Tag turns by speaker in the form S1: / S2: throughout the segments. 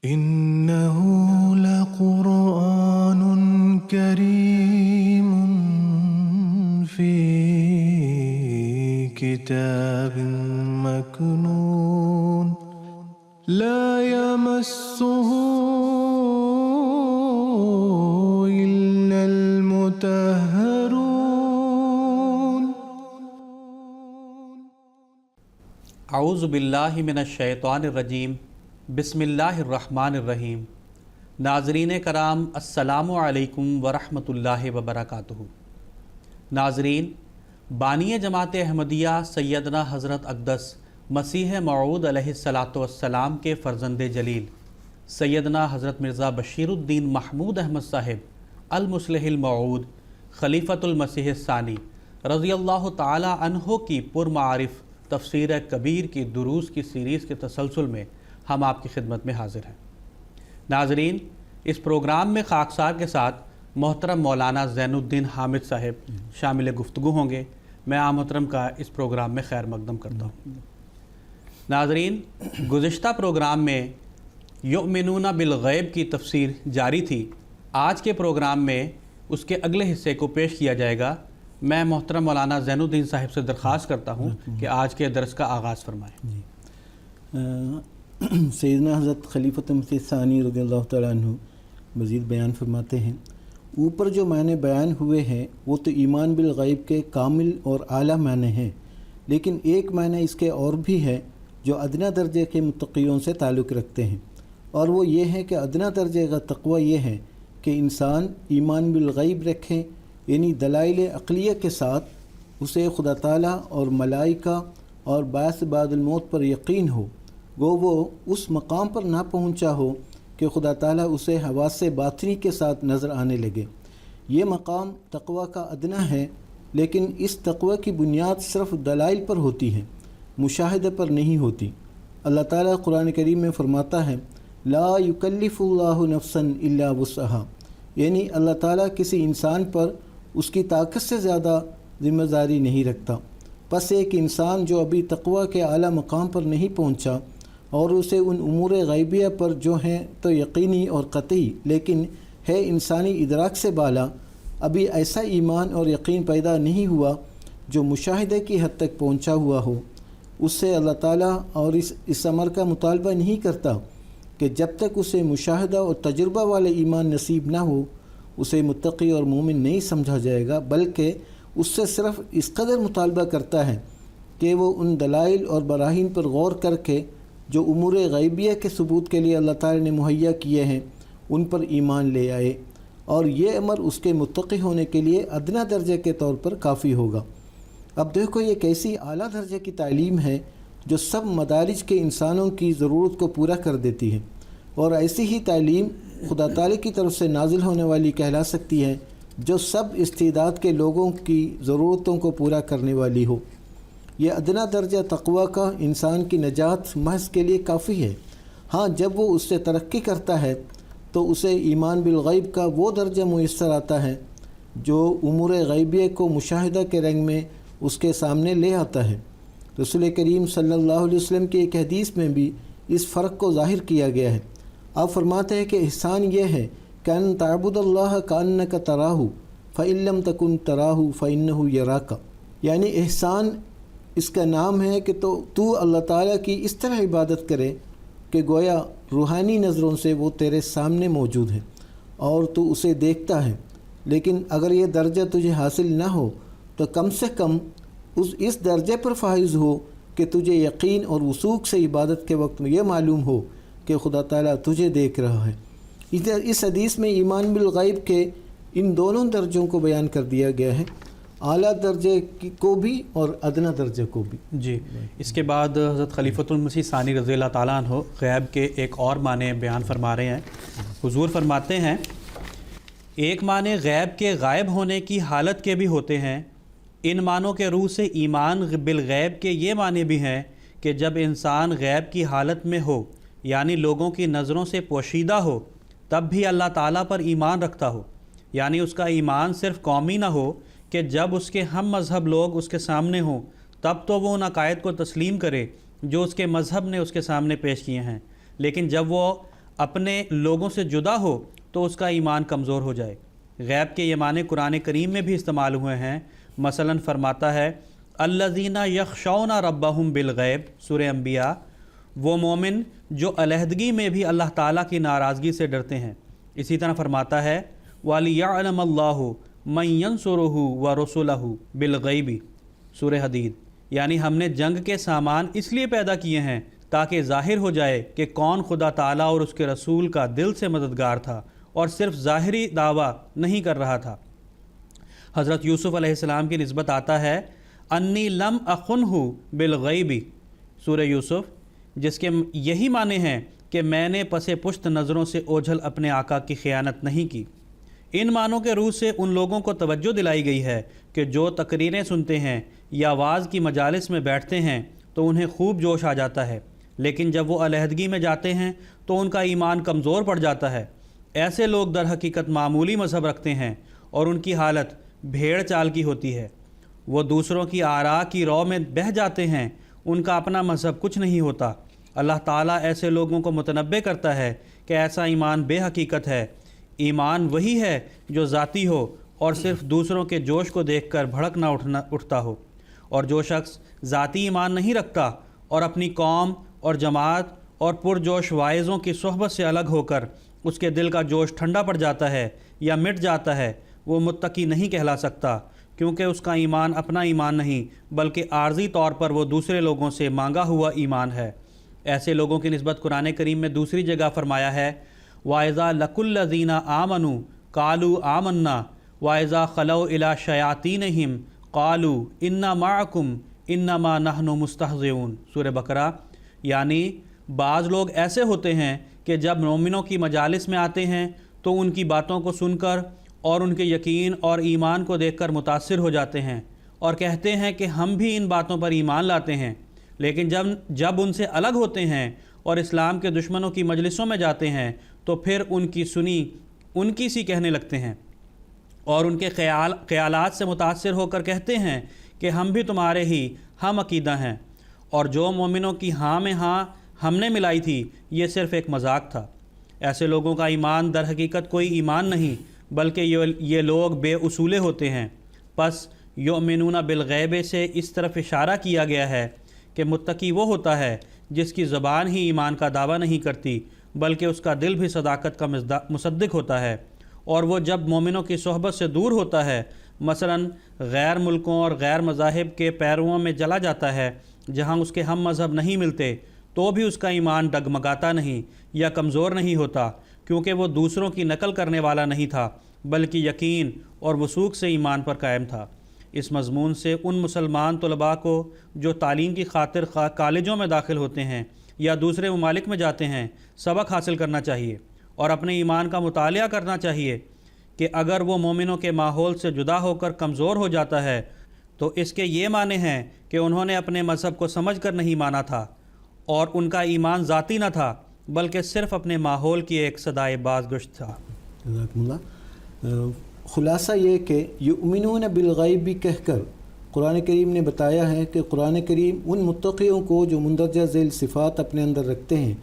S1: إنه لقرآن كريم في كتاب مكنون لا يمسه إلا المطهرون
S2: اعوذ باللہ من الشیطان الرجیم بسم اللہ الرحمن الرحیم۔ ناظرین کرام السلام علیکم ورحمۃ اللہ وبرکاتہ۔ ناظرین، بانی جماعت احمدیہ سیدنا حضرت اقدس مسیح موعود علیہ السلام کے فرزند جلیل سیدنا حضرت مرزا بشیر الدین محمود احمد صاحب المصلح الموعود خلیفۃ المسیح الثانی رضی اللہ تعالی عنہ کی پرمعارف تفسیر کبیر کی دروس کی سیریز کے تسلسل میں ہم آپ کی خدمت میں حاضر ہیں۔ ناظرین، اس پروگرام میں خاکسار کے ساتھ محترم مولانا زین الدین حامد صاحب شامل گفتگو ہوں گے۔ میں آپ محترم کا اس پروگرام میں خیر مقدم کرتا ہوں۔ ناظرین، گزشتہ پروگرام میں یؤمنون بالغیب کی تفسیر جاری تھی۔ آج کے پروگرام میں اس کے اگلے حصے کو پیش کیا جائے گا۔ میں محترم مولانا زین الدین صاحب سے درخواست کرتا ہوں کہ آج کے درس کا آغاز فرمائیں۔
S3: سیدنا حضرت خلیفۃ مسیح ثانی رضی اللہ تعالیٰ عنہ مزید بیان فرماتے ہیں، اوپر جو معنی بیان ہوئے ہیں وہ تو ایمان بالغیب کے کامل اور اعلیٰ معنی ہیں، لیکن ایک معنی اس کے اور بھی ہے جو ادنا درجے کے متقیوں سے تعلق رکھتے ہیں، اور وہ یہ ہے کہ ادنا درجے کا تقوی یہ ہے کہ انسان ایمان بالغیب رکھیں، یعنی دلائل عقلیہ کے ساتھ اسے خدا تعالیٰ اور ملائکہ اور بعث بعد الموت پر یقین ہو، وہ اس مقام پر نہ پہنچا ہو کہ خدا تعالیٰ اسے حواس باطنی کے ساتھ نظر آنے لگے۔ یہ مقام تقوی کا ادنا ہے، لیکن اس تقوی کی بنیاد صرف دلائل پر ہوتی ہے، مشاہدہ پر نہیں ہوتی۔ اللہ تعالیٰ قرآن کریم میں فرماتا ہے، لا یکلف اللہ نفسا الا وسعها، یعنی اللہ تعالیٰ کسی انسان پر اس کی طاقت سے زیادہ ذمہ داری نہیں رکھتا۔ پس ایک انسان جو ابھی تقوی کے اعلیٰ مقام پر نہیں پہنچا اور اسے ان امور غیبیہ پر جو ہیں تو یقینی اور قطعی لیکن ہے انسانی ادراک سے بالا، ابھی ایسا ایمان اور یقین پیدا نہیں ہوا جو مشاہدے کی حد تک پہنچا ہوا ہو، اس سے اللہ تعالیٰ اور اس امر کا مطالبہ نہیں کرتا کہ جب تک اسے مشاہدہ اور تجربہ والے ایمان نصیب نہ ہو اسے متقی اور مومن نہیں سمجھا جائے گا، بلکہ اس سے صرف اس قدر مطالبہ کرتا ہے کہ وہ ان دلائل اور براہین پر غور کر کے جو امور غیبیہ کے ثبوت کے لیے اللہ تعالی نے مہیا کیے ہیں ان پر ایمان لے آئے، اور یہ امر اس کے متقی ہونے کے لیے ادنا درجے کے طور پر کافی ہوگا۔ اب دیکھو، یہ کیسی اعلیٰ درجے کی تعلیم ہے جو سب مدارج کے انسانوں کی ضرورت کو پورا کر دیتی ہے، اور ایسی ہی تعلیم خدا تعالی کی طرف سے نازل ہونے والی کہلا سکتی ہے جو سب استعداد کے لوگوں کی ضرورتوں کو پورا کرنے والی ہو۔ یہ ادنا درجہ تقوی کا انسان کی نجات محض کے لیے کافی ہے۔ ہاں، جب وہ اس سے ترقی کرتا ہے تو اسے ایمان بالغیب کا وہ درجہ میسر آتا ہے جو امور غیبیہ کو مشاہدہ کے رنگ میں اس کے سامنے لے آتا ہے۔ رسول کریم صلی اللہ علیہ وسلم کی ایک حدیث میں بھی اس فرق کو ظاہر کیا گیا ہے۔ آپ فرماتے ہیں کہ احسان یہ ہے کہ ان تعبد اللہ کانک تراہ فإن لم تکن تراہ فإنہ یراک، یعنی احسان اس کا نام ہے کہ تو اللہ تعالیٰ کی اس طرح عبادت کرے کہ گویا روحانی نظروں سے وہ تیرے سامنے موجود ہے اور تو اسے دیکھتا ہے۔ لیکن اگر یہ درجہ تجھے حاصل نہ ہو تو کم سے کم اس درجے پر فائز ہو کہ تجھے یقین اور وثوق سے عبادت کے وقت میں یہ معلوم ہو کہ خدا تعالیٰ تجھے دیکھ رہا ہے۔ اس حدیث میں ایمان بالغیب کے ان دونوں درجوں کو بیان کر دیا گیا ہے، اعلیٰ درجے کو بھی اور ادنا درجے کو بھی۔
S2: جی، اس کے بعد حضرت خلیفۃ المسیح ثانی رضی اللہ تعالیٰ عنہ غیب کے ایک اور معنی بیان فرما رہے ہیں۔ حضور فرماتے ہیں، ایک معنی غیب کے غائب ہونے کی حالت کے بھی ہوتے ہیں۔ ان معنوں کے روح سے ایمان بالغیب کے یہ معنی بھی ہیں کہ جب انسان غیب کی حالت میں ہو، یعنی لوگوں کی نظروں سے پوشیدہ ہو، تب بھی اللہ تعالیٰ پر ایمان رکھتا ہو، یعنی اس کا ایمان صرف قومی نہ ہو کہ جب اس کے ہم مذہب لوگ اس کے سامنے ہوں تب تو وہ ان عقائد کو تسلیم کرے جو اس کے مذہب نے اس کے سامنے پیش کیے ہیں، لیکن جب وہ اپنے لوگوں سے جدا ہو تو اس کا ایمان کمزور ہو جائے۔ غیب کے یہ معنی قرآن کریم میں بھی استعمال ہوئے ہیں۔ مثلا فرماتا ہے الذین یخشون ربہم بالغیب، سورہ انبیاء، وہ مومن جو علیحدگی میں بھی اللہ تعالیٰ کی ناراضگی سے ڈرتے ہیں۔ اسی طرح فرماتا ہے وَلِيَعْلَمَ اللَّهُ مَن يَنْصُرُهُ وَرُسُلَهُ بِالْغَيْبِ، سورہ حدید، یعنی ہم نے جنگ کے سامان اس لیے پیدا کیے ہیں تاکہ ظاہر ہو جائے کہ کون خدا تعالیٰ اور اس کے رسول کا دل سے مددگار تھا اور صرف ظاہری دعویٰ نہیں کر رہا تھا۔ حضرت یوسف علیہ السلام کی نسبت آتا ہے انی لم اخنہ بالغیب، سورہ یوسف، جس کے یہی معنی ہیں کہ میں نے پس پشت نظروں سے اوجھل اپنے آقا کی خیانت نہیں کی۔ ان معنوں کے روح سے ان لوگوں کو توجہ دلائی گئی ہے کہ جو تقریریں سنتے ہیں یا واعظ کی مجالس میں بیٹھتے ہیں تو انہیں خوب جوش آ جاتا ہے، لیکن جب وہ علیحدگی میں جاتے ہیں تو ان کا ایمان کمزور پڑ جاتا ہے۔ ایسے لوگ در حقیقت معمولی مذہب رکھتے ہیں اور ان کی حالت بھیڑ چال کی ہوتی ہے۔ وہ دوسروں کی آراء کی رو میں بہہ جاتے ہیں، ان کا اپنا مذہب کچھ نہیں ہوتا۔ اللہ تعالیٰ ایسے لوگوں کو متنبہ کرتا ہے کہ ایسا ایمان بے حقیقت ہے۔ ایمان وہی ہے جو ذاتی ہو اور صرف دوسروں کے جوش کو دیکھ کر بھڑک نہ اٹھتا ہو، اور جو شخص ذاتی ایمان نہیں رکھتا اور اپنی قوم اور جماعت اور پرجوش واعظوں کی صحبت سے الگ ہو کر اس کے دل کا جوش ٹھنڈا پڑ جاتا ہے یا مٹ جاتا ہے، وہ متقی نہیں کہلا سکتا، کیونکہ اس کا ایمان اپنا ایمان نہیں بلکہ عارضی طور پر وہ دوسرے لوگوں سے مانگا ہوا ایمان ہے۔ ایسے لوگوں کی نسبت قرآن کریم میں دوسری جگہ فرمایا ہے وَإِذَا لَقُوا الَّذِينَ آمَنُوا قَالُوا آمَنَّا وَإِذَا خَلَوْا إِلَىٰ شَيَاطِينِهِمْ قَالُوا إِنَّا مَعَكُمْ إِنَّمَا نَحْنُ مُسْتَهْزِئُونَ، سورہ بقرہ، یعنی بعض لوگ ایسے ہوتے ہیں کہ جب مومنوں کی مجالس میں آتے ہیں تو ان کی باتوں کو سن کر اور ان کے یقین اور ایمان کو دیکھ کر متاثر ہو جاتے ہیں اور کہتے ہیں کہ ہم بھی ان باتوں پر ایمان لاتے ہیں، لیکن جب ان سے الگ ہوتے ہیں اور اسلام کے دشمنوں کی مجلسوں میں جاتے ہیں تو پھر ان کی سنی ان کی سی کہنے لگتے ہیں اور ان کے خیالات سے متاثر ہو کر کہتے ہیں کہ ہم بھی تمہارے ہی ہم عقیدہ ہیں، اور جو مومنوں کی ہاں میں ہاں ہم نے ملائی تھی یہ صرف ایک مذاق تھا۔ ایسے لوگوں کا ایمان در حقیقت کوئی ایمان نہیں بلکہ یہ لوگ بے اصولے ہوتے ہیں۔ پس یؤمنون بالغیب سے اس طرف اشارہ کیا گیا ہے کہ متقی وہ ہوتا ہے جس کی زبان ہی ایمان کا دعویٰ نہیں کرتی بلکہ اس کا دل بھی صداقت کا مصدق ہوتا ہے، اور وہ جب مومنوں کی صحبت سے دور ہوتا ہے، مثلا غیر ملکوں اور غیر مذاہب کے پیرووں میں چلا جاتا ہے جہاں اس کے ہم مذہب نہیں ملتے، تو بھی اس کا ایمان ڈگمگاتا نہیں یا کمزور نہیں ہوتا، کیونکہ وہ دوسروں کی نقل کرنے والا نہیں تھا بلکہ یقین اور وثوق سے ایمان پر قائم تھا۔ اس مضمون سے ان مسلمان طلباء کو جو تعلیم کی خاطر کالجوں میں داخل ہوتے ہیں یا دوسرے ممالک میں جاتے ہیں سبق حاصل کرنا چاہیے اور اپنے ایمان کا مطالعہ کرنا چاہیے کہ اگر وہ مومنوں کے ماحول سے جدا ہو کر کمزور ہو جاتا ہے تو اس کے یہ معنی ہیں کہ انہوں نے اپنے مذہب کو سمجھ کر نہیں مانا تھا اور ان کا ایمان ذاتی نہ تھا بلکہ صرف اپنے ماحول کی ایک صدائے بازگشت تھا۔
S3: جزاکم اللہ۔ خلاصہ یہ کہ یؤمنون بالغیب بھی کہہ کر قرآن کریم نے بتایا ہے کہ قرآن کریم ان متقیوں کو جو مندرجہ ذیل صفات اپنے اندر رکھتے ہیں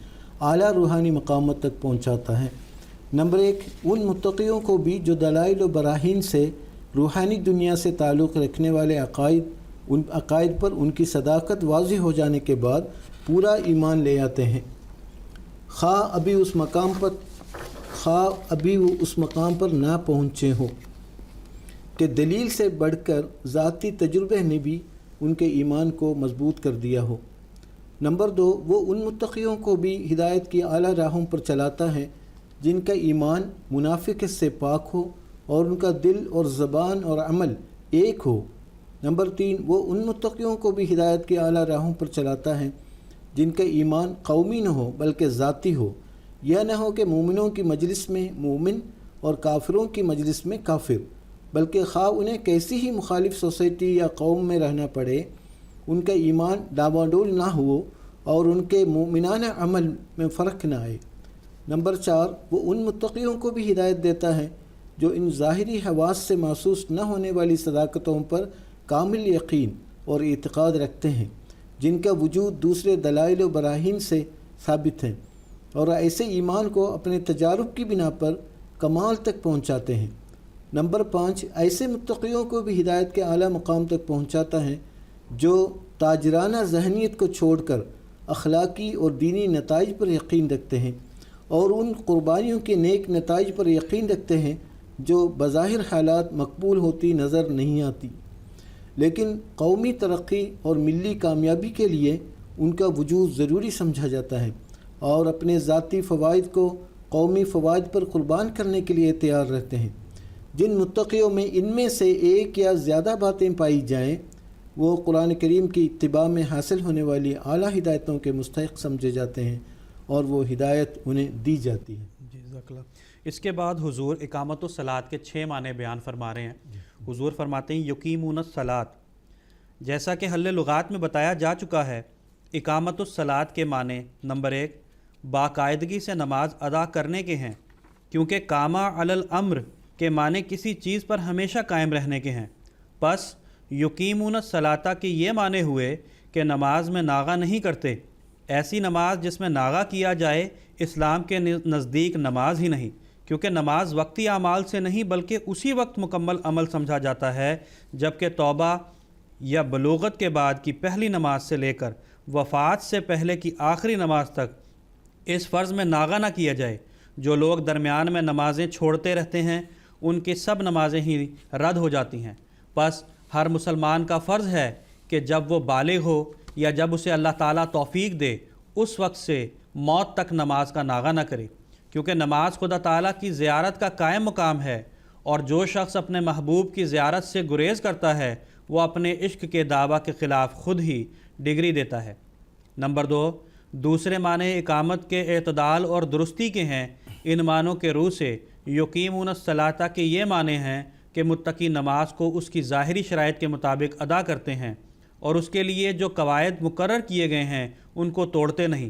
S3: اعلیٰ روحانی مقامات تک پہنچاتا ہے۔ نمبر 1، ان متقیوں کو بھی جو دلائل و براہین سے روحانی دنیا سے تعلق رکھنے والے ان عقائد پر ان کی صداقت واضح ہو جانے کے بعد پورا ایمان لے آتے ہیں، خواہ ابھی وہ اس مقام پر نہ پہنچے ہوں کہ دلیل سے بڑھ کر ذاتی تجربے نے بھی ان کے ایمان کو مضبوط کر دیا ہو۔ نمبر 2، وہ ان متقیوں کو بھی ہدایت کی اعلیٰ راہوں پر چلاتا ہے جن کا ایمان منافقت سے پاک ہو اور ان کا دل اور زبان اور عمل ایک ہو۔ نمبر 3، وہ ان متقیوں کو بھی ہدایت کی اعلیٰ راہوں پر چلاتا ہے جن کا ایمان قومی نہ ہو بلکہ ذاتی ہو، یہ نہ ہو کہ مومنوں کی مجلس میں مومن اور کافروں کی مجلس میں کافر، بلکہ خواہ انہیں کیسی ہی مخالف سوسائٹی یا قوم میں رہنا پڑے ان کا ایمان ڈاواڈول نہ ہو اور ان کے مومنانہ عمل میں فرق نہ آئے۔ نمبر 4، وہ ان متقیوں کو بھی ہدایت دیتا ہے جو ان ظاہری حواس سے محسوس نہ ہونے والی صداقتوں پر کامل یقین اور اعتقاد رکھتے ہیں جن کا وجود دوسرے دلائل و براہین سے ثابت ہے، اور ایسے ایمان کو اپنے تجارب کی بنا پر کمال تک پہنچاتے ہیں۔ نمبر 5، ایسے متقیوں کو بھی ہدایت کے اعلیٰ مقام تک پہنچاتا ہے جو تاجرانہ ذہنیت کو چھوڑ کر اخلاقی اور دینی نتائج پر یقین رکھتے ہیں اور ان قربانیوں کے نیک نتائج پر یقین رکھتے ہیں جو بظاہر حالات مقبول ہوتی نظر نہیں آتی، لیکن قومی ترقی اور ملی کامیابی کے لیے ان کا وجود ضروری سمجھا جاتا ہے، اور اپنے ذاتی فوائد کو قومی فوائد پر قربان کرنے کے لیے تیار رہتے ہیں۔ جن متقیوں میں ان میں سے ایک یا زیادہ باتیں پائی جائیں وہ قرآن کریم کی اتباع میں حاصل ہونے والی اعلیٰ ہدایتوں کے مستحق سمجھے جاتے ہیں اور وہ ہدایت انہیں دی جاتی ہے۔
S2: جزاک اللہ۔ اس کے بعد حضور اقامت الصلاۃ کے 6 معنی بیان فرما رہے ہیں۔ حضور فرماتے ہیں یقیمون الصلاۃ، جیسا کہ حل لغات میں بتایا جا چکا ہے، اقامت الصلاۃ کے معنی نمبر 1 باقاعدگی سے نماز ادا کرنے کے ہیں، کیونکہ قامہ علی الامر کے معنی کسی چیز پر ہمیشہ قائم رہنے کے ہیں۔ پس یقیمون الصلاۃ کے یہ معنی ہوئے کہ نماز میں ناغہ نہیں کرتے۔ ایسی نماز جس میں ناغہ کیا جائے اسلام کے نزدیک نماز ہی نہیں، کیونکہ نماز وقتی اعمال سے نہیں بلکہ اسی وقت مکمل عمل سمجھا جاتا ہے جبکہ توبہ یا بلوغت کے بعد کی پہلی نماز سے لے کر وفات سے پہلے کی آخری نماز تک اس فرض میں ناغہ نہ کیا جائے۔ جو لوگ درمیان میں نمازیں چھوڑتے رہتے ہیں ان کی سب نمازیں ہی رد ہو جاتی ہیں۔ پس ہر مسلمان کا فرض ہے کہ جب وہ بالغ ہو یا جب اسے اللہ تعالیٰ توفیق دے اس وقت سے موت تک نماز کا ناغہ نہ کرے، کیونکہ نماز خدا تعالیٰ کی زیارت کا قائم مقام ہے، اور جو شخص اپنے محبوب کی زیارت سے گریز کرتا ہے وہ اپنے عشق کے دعویٰ کے خلاف خود ہی ڈگری دیتا ہے۔ نمبر 2، دوسرے معنی اقامت کے اعتدال اور درستی کے ہیں۔ ان معنوں کے روح سے یقیمون الصلاۃ کے یہ معنی ہیں کہ متقی نماز کو اس کی ظاہری شرائط کے مطابق ادا کرتے ہیں اور اس کے لیے جو قواعد مقرر کیے گئے ہیں ان کو توڑتے نہیں۔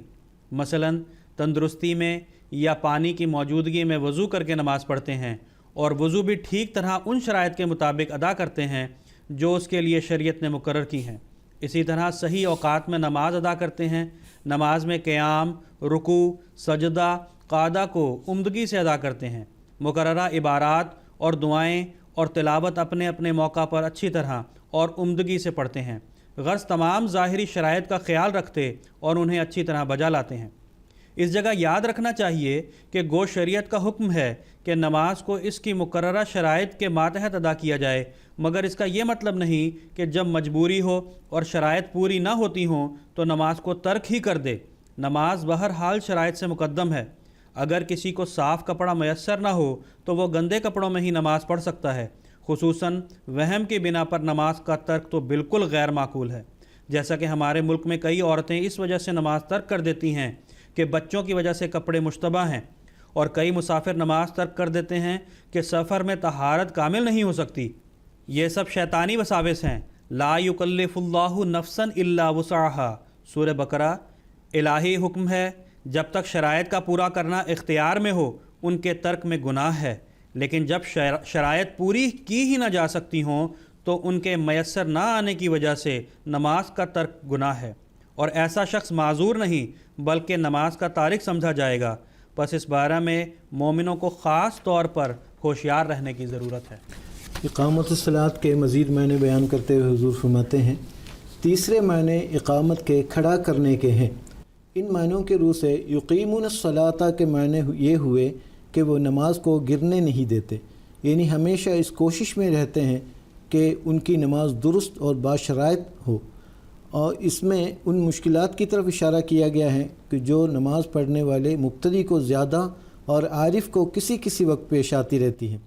S2: مثلا تندرستی میں یا پانی کی موجودگی میں وضو کر کے نماز پڑھتے ہیں، اور وضو بھی ٹھیک طرح ان شرائط کے مطابق ادا کرتے ہیں جو اس کے لیے شریعت نے مقرر کی ہیں۔ اسی طرح صحیح اوقات میں نماز ادا کرتے ہیں۔ نماز میں قیام، رکوع، سجدہ، قعدہ کو عمدگی سے ادا کرتے ہیں۔ مقررہ عبارات اور دعائیں اور تلاوت اپنے اپنے موقع پر اچھی طرح اور عمدگی سے پڑھتے ہیں، غرض تمام ظاہری شرائط کا خیال رکھتے اور انہیں اچھی طرح بجا لاتے ہیں۔ اس جگہ یاد رکھنا چاہیے کہ گو شریعت کا حکم ہے کہ نماز کو اس کی مقررہ شرائط کے ماتحت ادا کیا جائے، مگر اس کا یہ مطلب نہیں کہ جب مجبوری ہو اور شرائط پوری نہ ہوتی ہوں تو نماز کو ترک ہی کر دے۔ نماز بہرحال شرائط سے مقدم ہے۔ اگر کسی کو صاف کپڑا میسر نہ ہو تو وہ گندے کپڑوں میں ہی نماز پڑھ سکتا ہے، خصوصاً وہم کی بنا پر نماز کا ترک تو بالکل غیر معقول ہے، جیسا کہ ہمارے ملک میں کئی عورتیں اس وجہ سے نماز ترک کر دیتی ہیں کہ بچوں کی وجہ سے کپڑے مشتبہ ہیں، اور کئی مسافر نماز ترک کر دیتے ہیں کہ سفر میں طہارت کامل نہیں ہو سکتی۔ یہ سب شیطانی وساوس ہیں۔ لا یکلف اللہ نفسا الا وسعها، سورہ بقرہ۔ الہی حکم ہے جب تک شرائط کا پورا کرنا اختیار میں ہو ان کے ترک میں گناہ ہے، لیکن جب شرائط پوری کی ہی نہ جا سکتی ہوں تو ان کے میسر نہ آنے کی وجہ سے نماز کا ترک گناہ ہے، اور ایسا شخص معذور نہیں بلکہ نماز کا تارک سمجھا جائے گا۔ پس اس بارے میں مومنوں کو خاص طور پر ہوشیار رہنے کی ضرورت ہے۔
S3: اقامت الصلاۃ کے مزید معنی بیان کرتے ہوئے حضور فرماتے ہیں، تیسرے معنی اقامت کے کھڑا کرنے کے ہیں۔ ان معنوں کے روح سے یقیمون الصلاۃ کے معنی یہ ہوئے کہ وہ نماز کو گرنے نہیں دیتے، یعنی ہمیشہ اس کوشش میں رہتے ہیں کہ ان کی نماز درست اور باشرائط ہو، اور اس میں ان مشکلات کی طرف اشارہ کیا گیا ہے کہ جو نماز پڑھنے والے مقتدی کو زیادہ اور عارف کو کسی کسی وقت پیش آتی رہتی ہیں،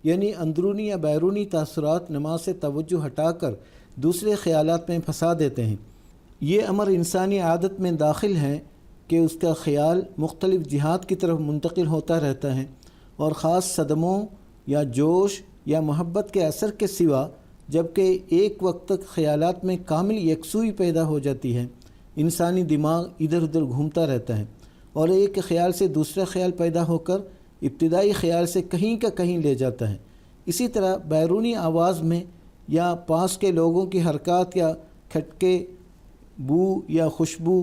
S3: یعنی اندرونی یا بیرونی تاثرات نماز سے توجہ ہٹا کر دوسرے خیالات میں پھنسا دیتے ہیں۔ یہ امر انسانی عادت میں داخل ہے کہ اس کا خیال مختلف جہات کی طرف منتقل ہوتا رہتا ہے، اور خاص صدموں یا جوش یا محبت کے اثر کے سوا جبکہ ایک وقت تک خیالات میں کامل یکسوئی پیدا ہو جاتی ہے، انسانی دماغ ادھر ادھر گھومتا رہتا ہے اور ایک خیال سے دوسرا خیال پیدا ہو کر ابتدائی خیال سے کہیں کا کہیں لے جاتا ہے۔ اسی طرح بیرونی آواز میں یا پاس کے لوگوں کی حرکات یا کھٹکے، بو یا خوشبو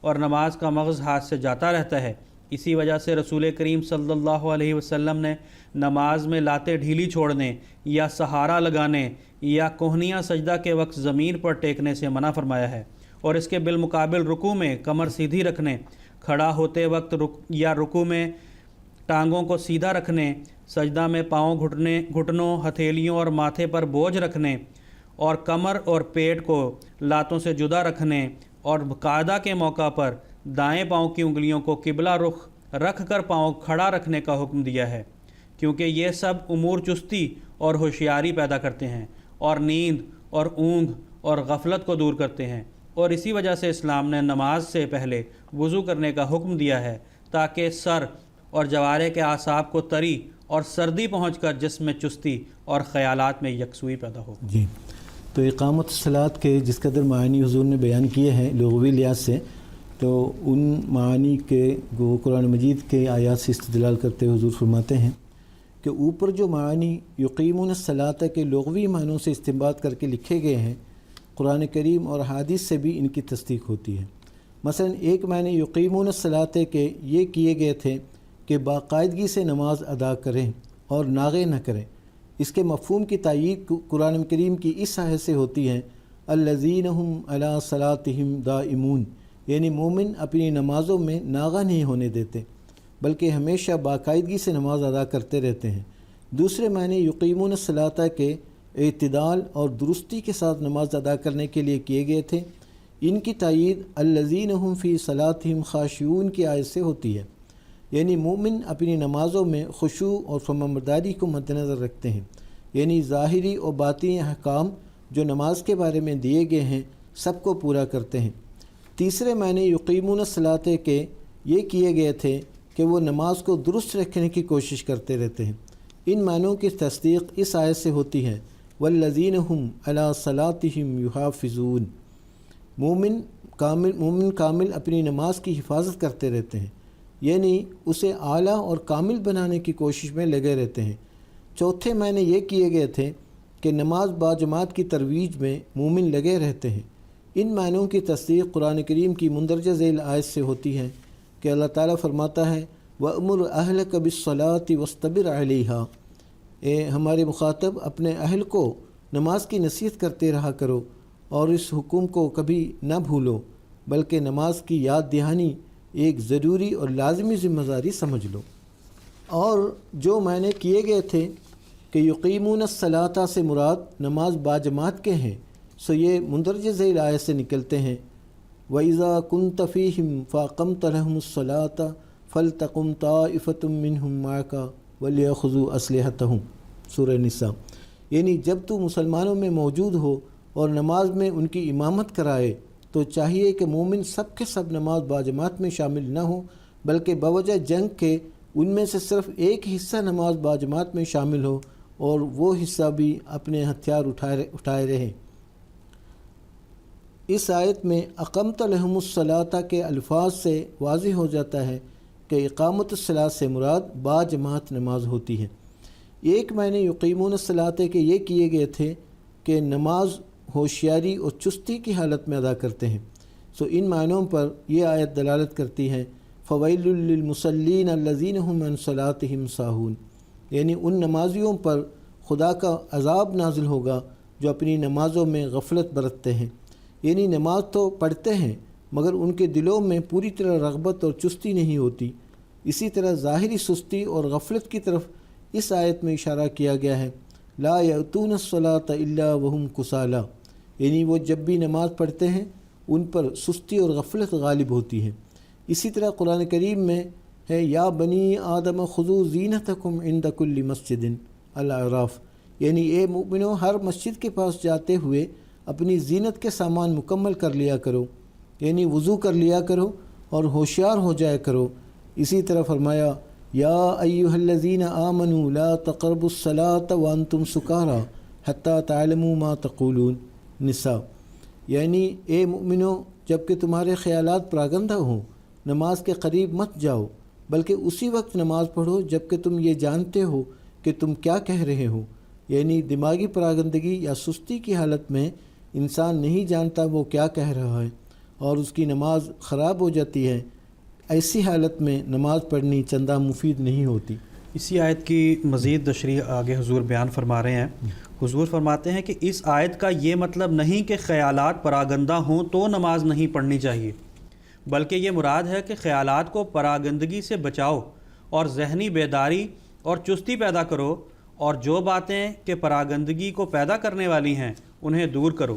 S2: اور نماز کا مغز ہاتھ سے جاتا رہتا ہے۔ اسی وجہ سے رسول کریم صلی اللہ علیہ وسلم نے نماز میں لاتے ڈھیلی چھوڑنے یا سہارا لگانے یا کوہنیاں سجدہ کے وقت زمین پر ٹیکنے سے منع فرمایا ہے، اور اس کے بالمقابل رکوع میں کمر سیدھی رکھنے، کھڑا ہوتے وقت یا رکوع میں ٹانگوں کو سیدھا رکھنے، سجدہ میں پاؤں گھٹنوں، ہتھیلیوں اور ماتھے پر بوجھ رکھنے، اور کمر اور پیٹ کو لاتوں سے جدا رکھنے، اور قعدہ کے موقع پر دائیں پاؤں کی انگلیوں کو قبلہ رخ رکھ کر پاؤں کھڑا رکھنے کا حکم دیا ہے، کیونکہ یہ سب امور چستی اور ہوشیاری پیدا کرتے ہیں اور نیند اور اونگ اور غفلت کو دور کرتے ہیں۔ اور اسی وجہ سے اسلام نے نماز سے پہلے وضو کرنے کا حکم دیا ہے تاکہ سر اور جوارے کے اعصاب کو تری اور سردی پہنچ کر جسم میں چستی اور خیالات میں یکسوئی پیدا ہو۔
S3: جی، تو اقامت الصلاۃ کے جس قدر معانی حضور نے بیان کیے ہیں لغوی لحاظ سے، تو ان معانی کے وہ قرآن مجید کے آیات سے استدلال کرتے ہوئے حضور فرماتے ہیں کہ اوپر جو معانی یقیمون الصلاۃ کے لغوی معنوں سے استنباط کر کے لکھے گئے ہیں، قرآن کریم اور حدیث سے بھی ان کی تصدیق ہوتی ہے۔ مثلا ایک معنی یقیمون الصلاۃ کے یہ کیے گئے تھے کہ باقاعدگی سے نماز ادا کریں اور ناغے نہ کریں۔ اس کے مفہوم کی تائید قرآن کریم کی اس آیت سے ہوتی ہے، الذین ھم علی صلاتہم دائمون، یعنی مومن اپنی نمازوں میں ناغہ نہیں ہونے دیتے بلکہ ہمیشہ باقاعدگی سے نماز ادا کرتے رہتے ہیں۔ دوسرے معنی یقیمون الصلاۃ کے اعتدال اور درستی کے ساتھ نماز ادا کرنے کے لیے کیے گئے تھے۔ ان کی تائید الذین ھم فی صلاتہم خاشعون کی آیت سے ہوتی ہے، یعنی مومن اپنی نمازوں میں خشوع اور فرمانبرداری کو مد نظر رکھتے ہیں، یعنی ظاہری اور باطنی احکام جو نماز کے بارے میں دیے گئے ہیں سب کو پورا کرتے ہیں۔ تیسرے معنی یقیمون الصلاۃ کے یہ کیے گئے تھے کہ وہ نماز کو درست رکھنے کی کوشش کرتے رہتے ہیں۔ ان معنوں کی تصدیق اس آیت سے ہوتی ہے، والذین ھم علی صلاتہم یحافظون، مومن کامل اپنی نماز کی حفاظت کرتے رہتے ہیں، یعنی اسے اعلیٰ اور کامل بنانے کی کوشش میں لگے رہتے ہیں۔ چوتھے معنی یہ کیے گئے تھے کہ نماز باجماعت کی ترویج میں مومن لگے رہتے ہیں۔ ان معنوں کی تصدیق قرآن کریم کی مندرجہ ذیل آیت سے ہوتی ہے کہ اللہ تعالیٰ فرماتا ہے وَأْمُرْ أَهْلَكَ بِالصَّلَاةِ وَاسْتَبِرْ عَلَيْهَا، اے ہمارے مخاطب اپنے اہل کو نماز کی نصیحت کرتے رہا کرو اور اس حکم کو کبھی نہ بھولو، بلکہ نماز کی یاد دہانی ایک ضروری اور لازمی ذمہ داری سمجھ لو۔ اور جو معنی کیے گئے تھے کہ یقیمون الصلاۃ سے مراد نماز باجماعت کے ہیں، سو یہ مندرجہ ذیل آیت سے نکلتے ہیں، وَإِذَا كُنْتَ فِيهِمْ فَأَقَمْتَ لَهُمُ الصَّلَاةَ فَلْتَقُمْ طَائِفَةٌ مِّنْهُمْ مَعَكَ وَلْيَأْخُذُوا أَسْلِحَتَهُمْ، سورہ نساء، یعنی جب تو مسلمانوں میں موجود ہو اور نماز میں ان کی امامت کرائے تو چاہیے کہ مومن سب کے سب نماز باجماعت میں شامل نہ ہوں، بلکہ بوجہ جنگ کے ان میں سے صرف ایک حصہ نماز باجماعت میں شامل ہو اور وہ حصہ بھی اپنے ہتھیار اٹھائے رہیں۔ اس آیت میں اقمت لہم الصلاۃ کے الفاظ سے واضح ہو جاتا ہے کہ اقامت الصلاۃ سے مراد باجماعت نماز ہوتی ہے۔ ایک معنی یقیمون الصلاۃ کے یہ کیے گئے تھے کہ نماز ہوشیاری اور چستی کی حالت میں ادا کرتے ہیں، سو ان معنوں پر یہ آیت دلالت کرتی ہے فویل للمصلین الذین هم عن صلاتهم ساہون، یعنی ان نمازیوں پر خدا کا عذاب نازل ہوگا جو اپنی نمازوں میں غفلت برتتے ہیں، یعنی نماز تو پڑھتے ہیں مگر ان کے دلوں میں پوری طرح رغبت اور چستی نہیں ہوتی۔ اسی طرح ظاہری سستی اور غفلت کی طرف اس آیت میں اشارہ کیا گیا ہے، لا یأتون الصلاۃ الا وهم کسالی، یعنی وہ جب بھی نماز پڑھتے ہیں ان پر سستی اور غفلت غالب ہوتی ہے۔ اسی طرح قرآن کریم میں ہے یا بنی آدم خذوا زینتکم عند کل مسجد، الاعراف، یعنی اے مومنو ہر مسجد کے پاس جاتے ہوئے اپنی زینت کے سامان مکمل کر لیا کرو، یعنی وضو کر لیا کرو اور ہوشیار ہو جایا کرو۔ اسی طرح فرمایا یا ایھا الذین آمنوا لا تقربوا الصلاۃ وانتم سکارى حتی تعلموا ما تقولون، نساء، یعنی اے مومنو جب کہ تمہارے خیالات پراگندہ ہوں نماز کے قریب مت جاؤ، بلکہ اسی وقت نماز پڑھو جب کہ تم یہ جانتے ہو کہ تم کیا کہہ رہے ہو، یعنی دماغی پراگندگی یا سستی کی حالت میں انسان نہیں جانتا وہ کیا کہہ رہا ہے، اور اس کی نماز خراب ہو جاتی ہے، ایسی حالت میں نماز پڑھنی چندہ مفید نہیں ہوتی۔
S2: اسی آیت کی مزید تشریح آگے حضور بیان فرما رہے ہیں۔ حضور فرماتے ہیں کہ اس آیت کا یہ مطلب نہیں کہ خیالات پراگندہ ہوں تو نماز نہیں پڑھنی چاہیے، بلکہ یہ مراد ہے کہ خیالات کو پراگندگی سے بچاؤ اور ذہنی بیداری اور چستی پیدا کرو، اور جو باتیں کہ پراگندگی کو پیدا کرنے والی ہیں انہیں دور کرو۔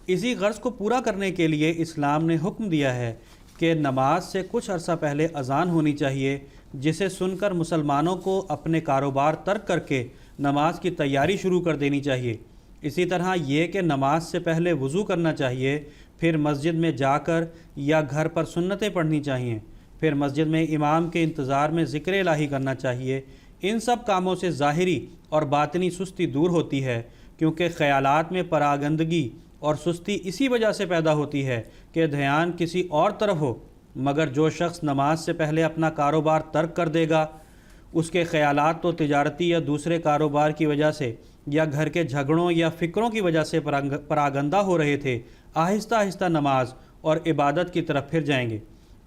S2: اسی غرض کو پورا کرنے کے لیے اسلام نے حکم دیا ہے کہ نماز سے کچھ عرصہ پہلے اذان ہونی چاہیے، جسے سن کر مسلمانوں کو اپنے کاروبار ترک کر کے نماز کی تیاری شروع کر دینی چاہیے۔ اسی طرح یہ کہ نماز سے پہلے وضو کرنا چاہیے، پھر مسجد میں جا کر یا گھر پر سنتیں پڑھنی چاہیے، پھر مسجد میں امام کے انتظار میں ذکر الہی کرنا چاہیے۔ ان سب کاموں سے ظاہری اور باطنی سستی دور ہوتی ہے، کیونکہ خیالات میں پراگندگی اور سستی اسی وجہ سے پیدا ہوتی ہے کہ دھیان کسی اور طرف ہو، مگر جو شخص نماز سے پہلے اپنا کاروبار ترک کر دے گا، اس کے خیالات تو تجارتی یا دوسرے کاروبار کی وجہ سے یا گھر کے جھگڑوں یا فکروں کی وجہ سے پراگندہ ہو رہے تھے، آہستہ آہستہ نماز اور عبادت کی طرف پھر جائیں گے۔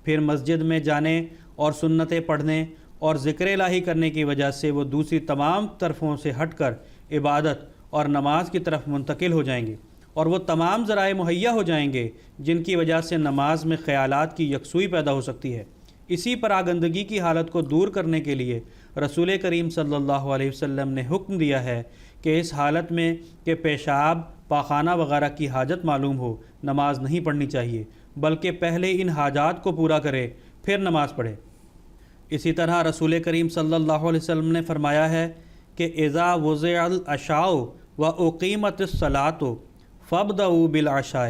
S2: پھر مسجد میں جانے اور سنتیں پڑھنے اور ذکر الہی کرنے کی وجہ سے وہ دوسری تمام طرفوں سے ہٹ کر عبادت اور نماز کی طرف منتقل ہو جائیں گے، اور وہ تمام ذرائع مہیا ہو جائیں گے جن کی وجہ سے نماز میں خیالات کی یکسوئی پیدا ہو سکتی ہے۔ اسی پراگندگی کی حالت کو دور کرنے کے لیے رسول کریم صلی اللہ علیہ وسلم نے حکم دیا ہے کہ اس حالت میں کہ پیشاب، پاخانہ وغیرہ کی حاجت معلوم ہو، نماز نہیں پڑھنی چاہیے، بلکہ پہلے ان حاجات کو پورا کرے پھر نماز پڑھے۔ اسی طرح رسول کریم صلی اللہ علیہ وسلم نے فرمایا ہے کہ اذا وضع العشاء واقیمت الصلاۃ فابدؤوا بالعشاء،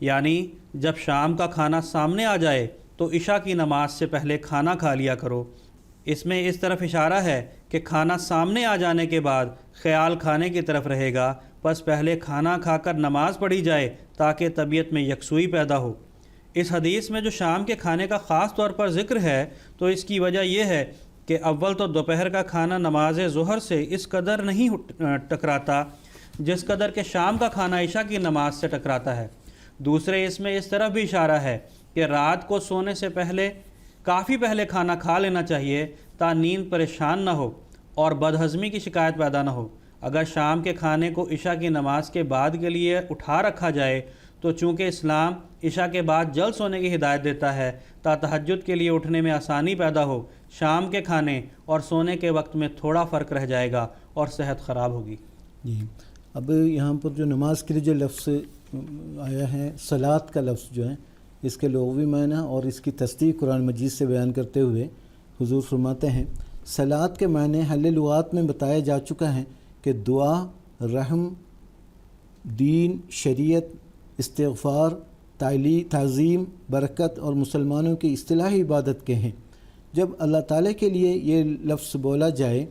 S2: یعنی جب شام کا کھانا سامنے آ جائے تو عشاء کی نماز سے پہلے کھانا کھا لیا کرو۔ اس میں اس طرف اشارہ ہے کہ کھانا سامنے آ جانے کے بعد خیال کھانے کی طرف رہے گا، پس پہلے کھانا کھا کر نماز پڑھی جائے تاکہ طبیعت میں یکسوئی پیدا ہو۔ اس حدیث میں جو شام کے کھانے کا خاص طور پر ذکر ہے تو اس کی وجہ یہ ہے کہ اول تو دوپہر کا کھانا نماز ظہر سے اس قدر نہیں ٹکراتا جس قدر کہ شام کا کھانا عشاء کی نماز سے ٹکراتا ہے۔ دوسرے اس میں اس طرف بھی اشارہ ہے کہ رات کو سونے سے پہلے کافی پہلے کھانا کھا لینا چاہیے تا نیند پریشان نہ ہو اور بدہضمی کی شکایت پیدا نہ ہو۔ اگر شام کے کھانے کو عشاء کی نماز کے بعد کے لیے اٹھا رکھا جائے تو چونکہ اسلام عشاء کے بعد جلد سونے کی ہدایت دیتا ہے تا تہجد کے لیے اٹھنے میں آسانی پیدا ہو، شام کے کھانے اور سونے کے وقت میں تھوڑا فرق رہ جائے گا اور صحت خراب ہوگی۔
S3: جی، اب یہاں پر جو نماز کے لیے جو لفظ آیا ہے، صلاۃ کا لفظ جو ہے، اس کے لغوی معنی اور اس کی تصدیق قرآن مجید سے بیان کرتے ہوئے حضور فرماتے ہیں صلاۃ کے معنی حل لغات میں بتایا جا چکا ہے کہ دعا، رحم، دین، شریعت، استغفار، تعظیم، برکت اور مسلمانوں کی اصطلاحی عبادت کے ہیں۔ جب اللہ تعالیٰ کے لیے یہ لفظ بولا جائے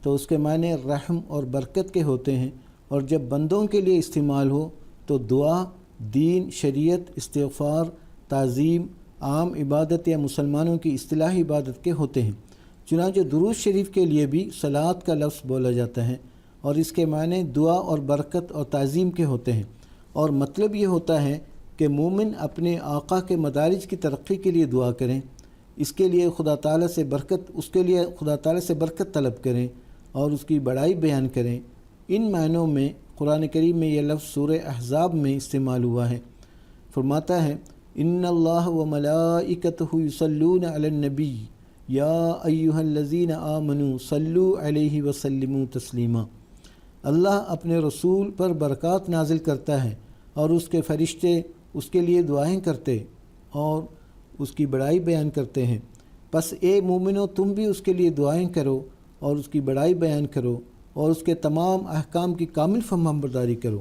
S3: تو اس کے معنی رحم اور برکت کے ہوتے ہیں، اور جب بندوں کے لیے استعمال ہو تو دعا، دین، شریعت، استغفار، تعظیم، عام عبادت یا مسلمانوں کی اصطلاحی عبادت کے ہوتے ہیں۔ چنانچہ درود شریف کے لیے بھی صلاۃ کا لفظ بولا جاتا ہے اور اس کے معنی دعا اور برکت اور تعظیم کے ہوتے ہیں، اور مطلب یہ ہوتا ہے کہ مومن اپنے آقا کے مدارج کی ترقی کے لیے دعا کریں، اس کے لیے خدا تعالیٰ سے برکت طلب کریں اور اس کی بڑائی بیان کریں۔ ان معنوں میں قرآن کریم میں یہ لفظ سورہ احزاب میں استعمال ہوا ہے۔ فرماتا ہے ان اللہ وملائکتہ یصلون علی النبی یا ایھا الذین آمنوا صلوا علیہ وسلموا تسلیما۔ اللہ اپنے رسول پر برکات نازل کرتا ہے اور اس کے فرشتے اس کے لیے دعائیں کرتے اور اس کی بڑائی بیان کرتے ہیں، پس اے مومنو تم بھی اس کے لیے دعائیں کرو اور اس کی بڑائی بیان کرو اور اس کے تمام احکام کی کامل فرمانبرداری کرو۔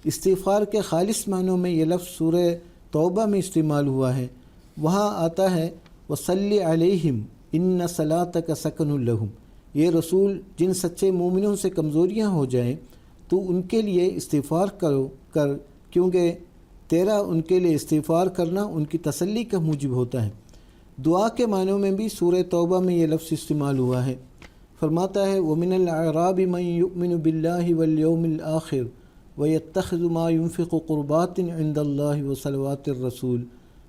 S3: استغفار کے خالص معنوں میں یہ لفظ سورہ توبہ میں استعمال ہوا ہے۔ وہاں آتا ہے وصلی علیہم ان صلاتک سکن لہم، یہ رسول جن سچے مومنوں سے کمزوریاں ہو جائیں تو ان کے لیے استغفار کر کیونکہ تیرا ان کے لیے استغفار کرنا ان کی تسلی کا موجب ہوتا ہے۔ دعا کے معنوں میں بھی سورہ توبہ میں یہ لفظ استعمال ہوا ہے۔ فرماتا ہے وَمِنَ الْأَعْرَابِ مَن يُؤْمِنُ بِاللَّهِ وَالْيَوْمِ الْآخِرِ وَيَتَّخِذُ مَا يُنْفِقُ قُرُبَاتٍ عِندَ اللَّهِ وَصَلَوَاتِ الرَّسُولِ